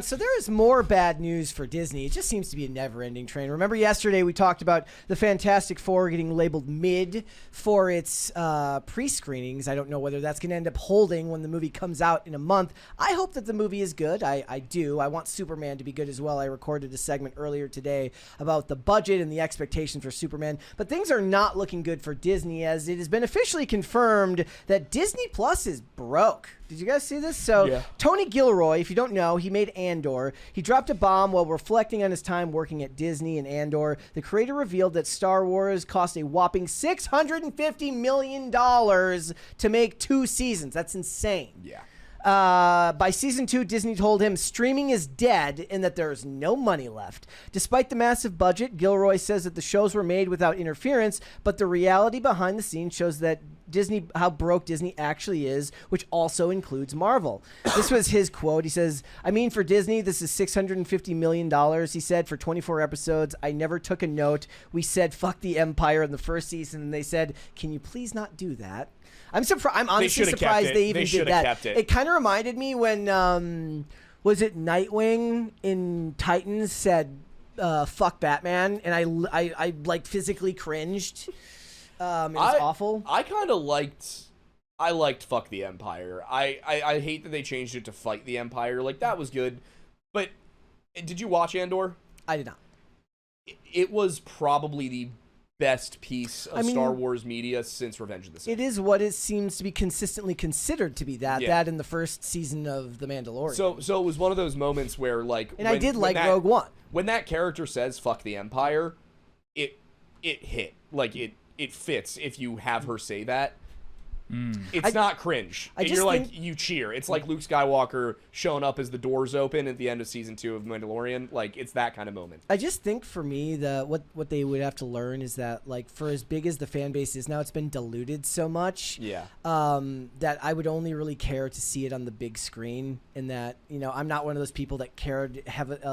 So there is more bad news for Disney. It just seems to be a never-ending train. Remember yesterday we talked about the Fantastic Four getting labeled mid for its pre-screenings. I don't know whether that's going to end up holding when the movie comes out in a month. I hope that the movie is good. I do. I want Superman to be good as well. I recorded a segment earlier today about the budget and the expectations for Superman. But things are not looking good for Disney, as it has been officially confirmed that Disney Plus is broke. Did you guys see this? So yeah. Tony Gilroy, if you don't know, he made Andor. He dropped a bomb while reflecting on his time working at Disney and Andor. The creator revealed that Star Wars cost a whopping $650 million to make 2 seasons. That's insane. Yeah. By season 2, Disney told him streaming is dead and that there is no money left. Despite the massive budget, Gilroy says that the shows were made without interference, but the reality behind the scenes shows that how broke Disney actually is, which also includes Marvel. This was his quote. He says, "I mean, for Disney, this is $650 million, he said, for 24 episodes. I never took a note. We said, fuck the Empire in the first season, and they said, can you please not do that?" I'm surprised. I'm honestly surprised they even did that. It kind of reminded me when, was it Nightwing in Titans said, fuck Batman, and I like physically cringed. It was awful. I kind of liked Fuck the Empire. I hate that they changed it to Fight the Empire. Like, that was good. But did you watch Andor? I did not. It was probably the best piece of Star Wars media since Revenge of the Sith. It is what it seems to be consistently considered to be that in the first season of The Mandalorian. So it was one of those moments where, like... And I did like Rogue One. When that character says, fuck the Empire, it hit. Like, it fits if you have her say that. It's not cringe. You cheer. It's like Luke Skywalker showing up as the doors open at the end of season 2 of Mandalorian. Like, it's that kind of moment. I just think for me, what they would have to learn is that, like, for as big as the fan base is now, it's been diluted so much. Yeah. That I would only really care to see it on the big screen. And that, you know, I'm not one of those people that cared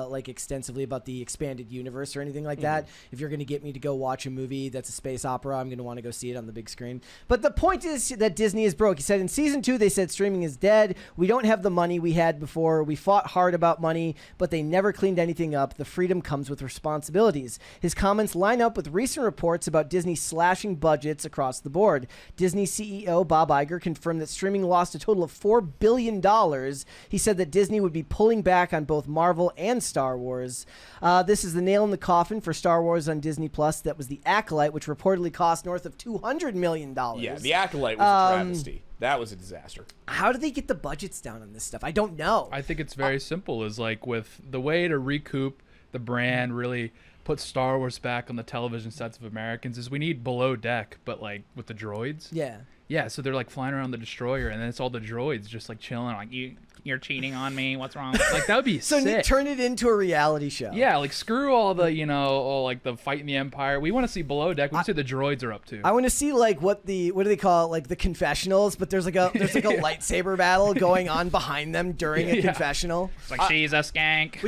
like extensively about the expanded universe or anything like that. If you're going to get me to go watch a movie that's a space opera, I'm going to want to go see it on the big screen. But the point is that Disney is broke. He said in season 2, they said streaming is dead. We don't have the money we had before. We fought hard about money, but they never cleaned anything up. The freedom comes with responsibilities. His comments line up with recent reports about Disney slashing budgets across the board. Disney CEO Bob Iger confirmed that streaming lost a total of $4 billion. He said that Disney would be pulling back on both Marvel and Star Wars. This is the nail in the coffin for Star Wars on Disney Plus. That was The Acolyte, which reportedly cost north of $200 million. Yeah, The Acolyte was a travesty. That was a disaster. How do they get the budgets down on this stuff? I don't know. I think it's very simple. Is like with the way to recoup the brand, really put Star Wars back on the television sets of Americans, is we need Below Deck, but like with the droids. Yeah, so they're like flying around the destroyer, and then it's all the droids just like chilling, like you're cheating on me. What's wrong? Like that would be so sick. Turn it into a reality show. Yeah, like screw all the all like the fight in the Empire. We want to see Below Deck. We want to see what the droids are up to. I want to see like what do they call it? Like the confessionals, but there's like a lightsaber battle going on behind them during a confessional. It's like she's a skank.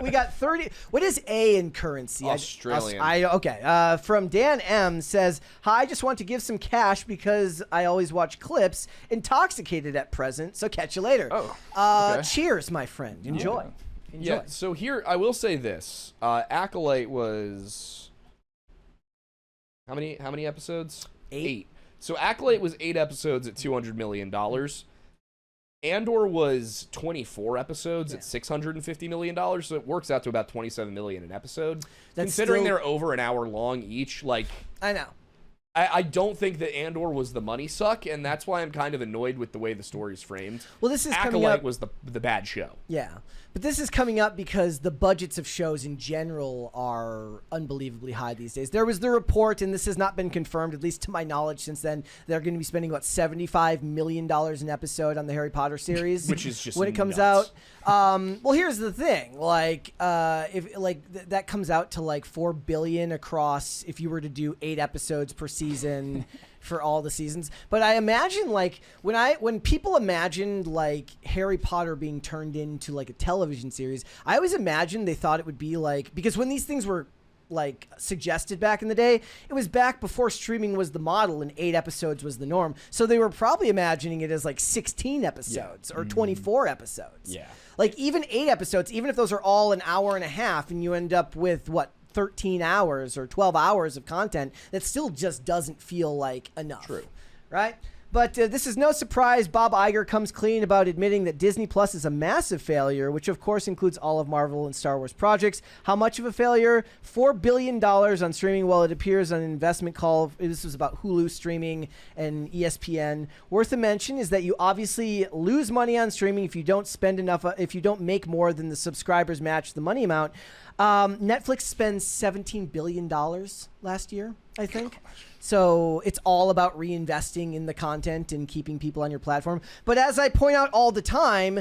We got 30. What is A in currency? Australian. From Dan M says, "Hi, I just want to give some cash because I always watch clips. Intoxicated at present, so catch you later." Okay. Cheers, my friend. Enjoy. Yeah, so here, I will say this. Acolyte was... How many episodes? 8. So Acolyte was 8 episodes at $200 million. Andor was 24 episodes at $650 million, so it works out to about $27 million an episode. Considering they're over an hour long each, like... I know. I don't think that Andor was the money suck, and that's why I'm kind of annoyed with the way the story's framed. Well, this is Acolyte was the bad show. Yeah, but this is coming up because the budgets of shows in general are unbelievably high these days. There was the report, and this has not been confirmed, at least to my knowledge since then, they're going to be spending about $75 million an episode on the Harry Potter series. Which is just when it comes nuts. out. Well, here's the thing. Like, that comes out to like $4 billion across if you were to do 8 episodes per season for all the seasons. But I imagine like when people imagined like Harry Potter being turned into like a television series, I always imagined they thought it would be like, because when these things were like suggested back in the day, it was back before streaming was the model and 8 episodes was the norm. So they were probably imagining it as like 16 episodes or 24 episodes. Yeah. Like even 8 episodes, even if those are all an hour and a half, and you end up with 13 hours or 12 hours of content, that still just doesn't feel like enough. True. Right? But this is no surprise. Bob Iger comes clean about admitting that Disney Plus is a massive failure, which of course includes all of Marvel and Star Wars projects. How much of a failure? $4 billion on streaming. Well, it appears on an investment call. This was about Hulu streaming and ESPN. Worth a mention is that you obviously lose money on streaming if you don't spend enough, if you don't make more than the subscribers match the money amount. Netflix spends $17 billion last year, I think. So it's all about reinvesting in the content and keeping people on your platform. But as I point out all the time,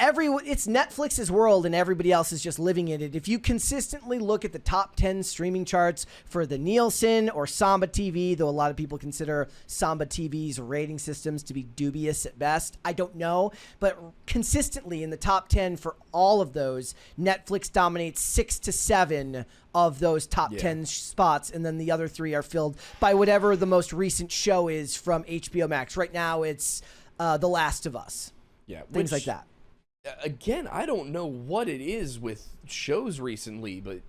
it's Netflix's world and everybody else is just living in it. If you consistently look at the top 10 streaming charts for the Nielsen or Samba TV, though a lot of people consider Samba TV's rating systems to be dubious at best, I don't know. But consistently in the top 10 for all of those, Netflix dominates 6 to 7 of those top 10 spots, and then the other 3 are filled by whatever the most recent show is from HBO Max. Right now it's The Last of Us. Yeah, things like that. Again, I don't know what it is with shows recently, but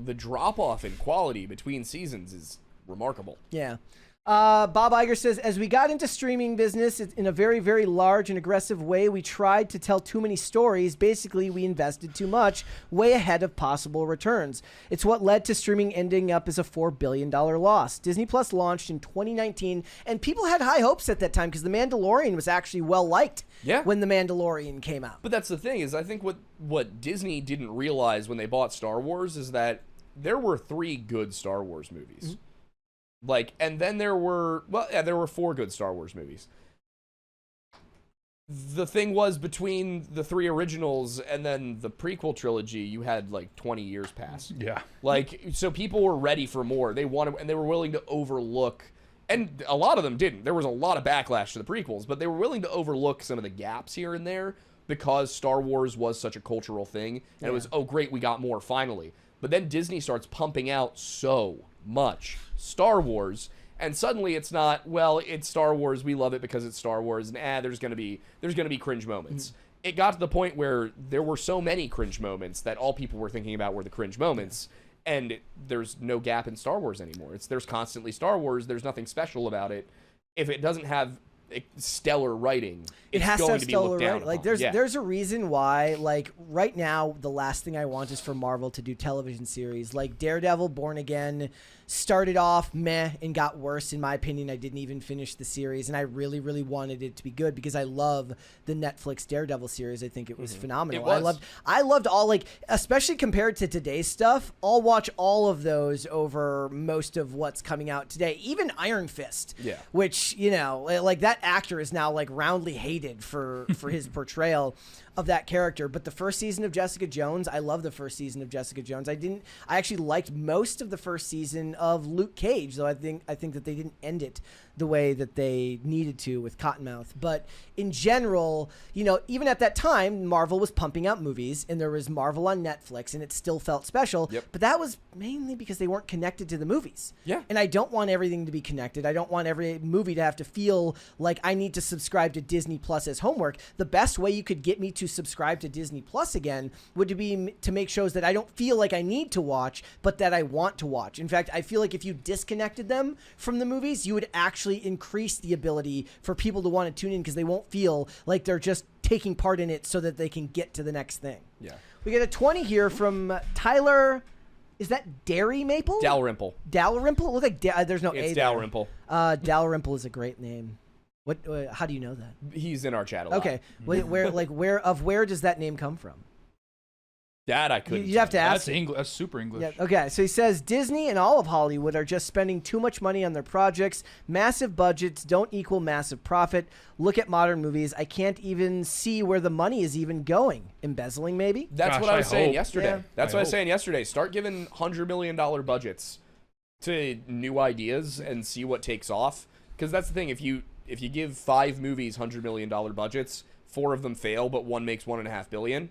the drop-off in quality between seasons is remarkable. Yeah. Bob Iger says, as we got into streaming business in a very, very large and aggressive way, we tried to tell too many stories. Basically, we invested too much, way ahead of possible returns. It's what led to streaming ending up as a $4 billion loss. Disney Plus launched in 2019, and people had high hopes at that time because The Mandalorian was actually well-liked when The Mandalorian came out. But that's the thing, is I think what Disney didn't realize when they bought Star Wars is that there were 3 good Star Wars movies. Mm-hmm. And then there were 4 good Star Wars movies. The thing was, between the 3 originals and then the prequel trilogy, you had 20 years pass. Yeah. So people were ready for more. They wanted, and they were willing to overlook, and a lot of them didn't. There was a lot of backlash to the prequels, but they were willing to overlook some of the gaps here and there because Star Wars was such a cultural thing, and it was, oh great, we got more finally. But then Disney starts pumping out so much Star Wars, and suddenly it's not, well, it's Star Wars, we love it because it's Star Wars, and there's gonna be cringe moments. Mm-hmm. It got to the point where there were so many cringe moments that all people were thinking about were the cringe moments, and there's no gap in Star Wars anymore. There's constantly Star Wars. There's nothing special about it. If it doesn't have stellar writing, it's going to be looked down upon. There's a reason why, right now, the last thing I want is for Marvel to do television series. Like Daredevil, Born Again, started off meh and got worse. In my opinion, I didn't even finish the series, and I really, really wanted it to be good because I love the Netflix Daredevil series. I think it was phenomenal. It was. I loved all, especially compared to today's stuff, I'll watch all of those over most of what's coming out today. Even Iron Fist, which, that actor is now roundly hated for his portrayal of that character. But the first season of Jessica Jones, I love the first season of Jessica Jones. I actually liked most of the first season of Luke Cage, though I think that they didn't end it the way that they needed to with Cottonmouth. But in general, even at that time, Marvel was pumping out movies, and there was Marvel on Netflix, and it still felt special. Yep. But that was mainly because they weren't connected to the movies. Yeah. And I don't want everything to be connected. I don't want every movie to have to feel like I need to subscribe to Disney Plus as homework. The best way you could get me to subscribe to Disney Plus again would be to make shows that I don't feel like I need to watch, but that I want to watch. In fact, I feel like if you disconnected them from the movies, you would actually increase the ability for people to want to tune in because they won't feel like they're just taking part in it so that they can get to the next thing. Yeah. We get a 20 here from Tyler. Is that Dalrymple? Dalrymple. Dalrymple? Look like there's no it's A. Dalrymple. Dalrymple is a great name. What? How do you know that? He's in our chat a lot. Okay. Where does that name come from? That I couldn't. You'd have to ask. That's English. That's super English. Yeah, okay, so he says Disney and all of Hollywood are just spending too much money on their projects. Massive budgets don't equal massive profit. Look at modern movies. I can't even see where the money is even going. Embezzling, maybe? That's what I was saying yesterday. Yeah. That's what I was saying yesterday. Start giving $100 million budgets to new ideas and see what takes off. Because that's the thing. If you give 5 movies $100 million budgets, 4 of them fail, but one makes $1.5 billion.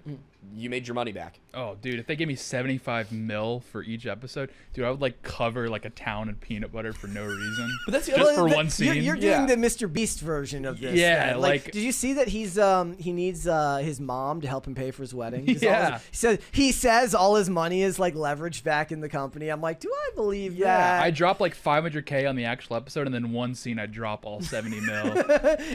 you made your money back. Oh, dude, if they gave me 75 mil for each episode, dude, I would like cover like a town in peanut butter for no reason. But that's just for one scene. You're doing the Mr. Beast version of this. Yeah, like did you see that he needs his mom to help him pay for his wedding? Yeah. He says all his money is like leveraged back in the company. I'm like, do I believe that? I drop like 500K on the actual episode, and then one scene I drop all 70 mil.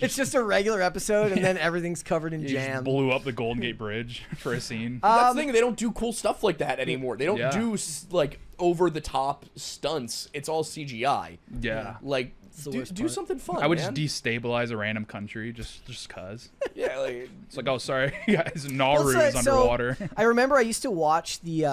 It's just a regular episode, and then everything's covered in He jam. just blew up the Golden Gate Bridge for a scene. That's the thing. They don't do cool stuff like that anymore. They don't do like over the top stunts. It's all CGI. Yeah. Like do something fun. I would man. just destabilize a random country just cause. Yeah, like It's like, oh, sorry, guys, Nauru is underwater. I remember I used to watch the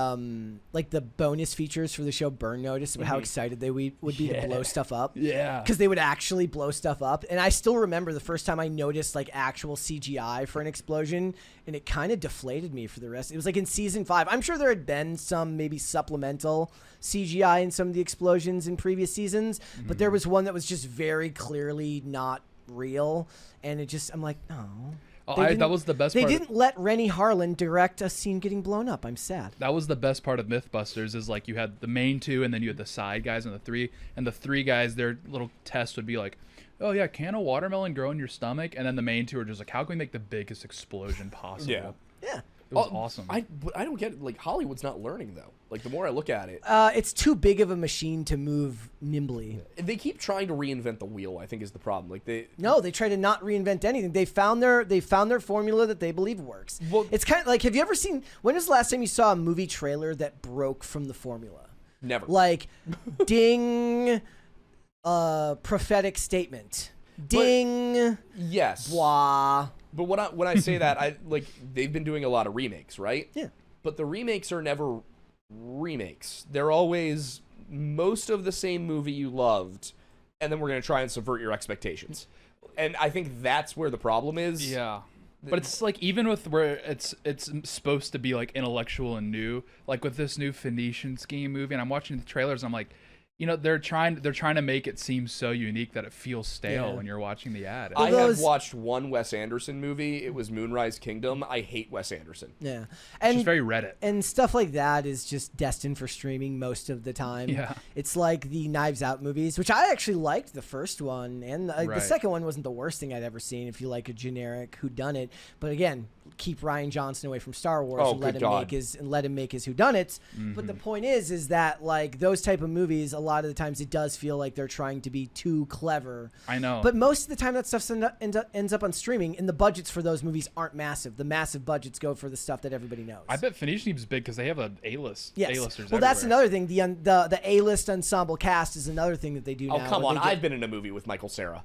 like the bonus features for the show Burn Notice about how excited they would be to blow stuff up. Yeah. Because they would actually blow stuff up. And I still remember the first time I noticed like actual CGI for an explosion, and it kind of deflated me for the rest. It was like in season 5. I'm sure there had been some maybe supplemental CGI in some of the explosions in previous seasons, but there was one that was just very clearly not real, and it just, I'm like, no. That was the best part. They didn't let Rennie Harlan direct a scene getting blown up. I'm sad. That was the best part of Mythbusters, is like you had the main two, and then you had the side guys and the three. And the three guys, their little test would be like, oh yeah, can a watermelon grow in your stomach? And then the main two are just like, how can we make the biggest explosion possible? Yeah. It was awesome. I don't get it. Like, Hollywood's not learning though. Like, the more I look at it, it's too big of a machine to move nimbly. they keep trying to reinvent the wheel. I think is the problem. Like they try to not reinvent anything. They found their formula that they believe works. Well, it's kind of like, have you ever seen? When was the last time you saw a movie trailer that broke from the formula? Never. Like, ding, prophetic statement. Ding. Yes. Blah. But when I say that, I like they've been doing a lot of remakes, right? Yeah. But the remakes are never remakes. They're always most of the same movie you loved, and then we're gonna try and subvert your expectations. And I think that's where the problem is. Yeah. But it's like, even with where it's supposed to be like intellectual and new, like with this new Phoenician Scheme movie, and I'm watching the trailers, and I'm like, you know, they're trying to make it seem so unique that it feels stale when you're watching the ad. I have watched one Wes Anderson movie. It was Moonrise Kingdom. I hate Wes Anderson. Yeah. And it's very Reddit. And stuff like that is just destined for streaming most of the time. Yeah. It's like the Knives Out movies, which I actually liked the first one, and the second one wasn't the worst thing I'd ever seen if you like a generic whodunit. But again, keep Rian Johnson away from Star Wars and let him make his whodunits. But the point is that like those type of movies, a lot of the times it does feel like they're trying to be too clever. I know. But most of the time that stuff ends up on streaming, and the budgets for those movies aren't massive. The massive budgets go for the stuff that everybody knows. I bet Phoenician Scheme's big because they have an A-list. Yes. A-listers well, that's everywhere. another thing. The A-list ensemble cast is another thing that they do now. Oh, come on. I've been in a movie with Michael Cera.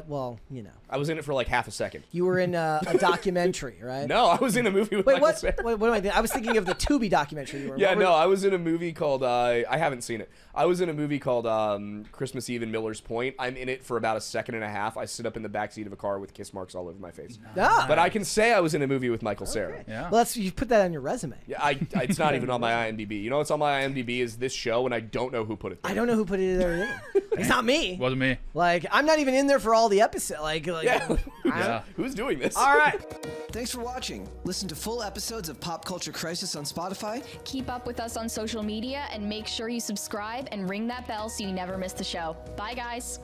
Well, you know. I was in it for like half a second. You were in a documentary, right? No, I was in a movie with Michael Cera. What am I thinking? I was thinking of the Tubi documentary you were in. Yeah, no, I was in a movie called, I haven't seen it. I was in a movie called Christmas Eve in Miller's Point. I'm in it for about a second and a half. I sit up in the backseat of a car with kiss marks all over my face. Ah. But I can say I was in a movie with Michael Cera. Yeah. Well, you put that on your resume. Yeah, it's not even on my IMDb. You know what's on my IMDb is this show, and I don't know who put it there. I don't know who put it there either. It's not me. Wasn't me. Like, I'm not even in there for all the episodes. Yeah. Who's doing this? All right. Thanks for watching. Listen to full episodes of Pop Culture Crisis on Spotify. Keep up with us on social media and make sure you subscribe and ring that bell so you never miss the show. Bye, guys.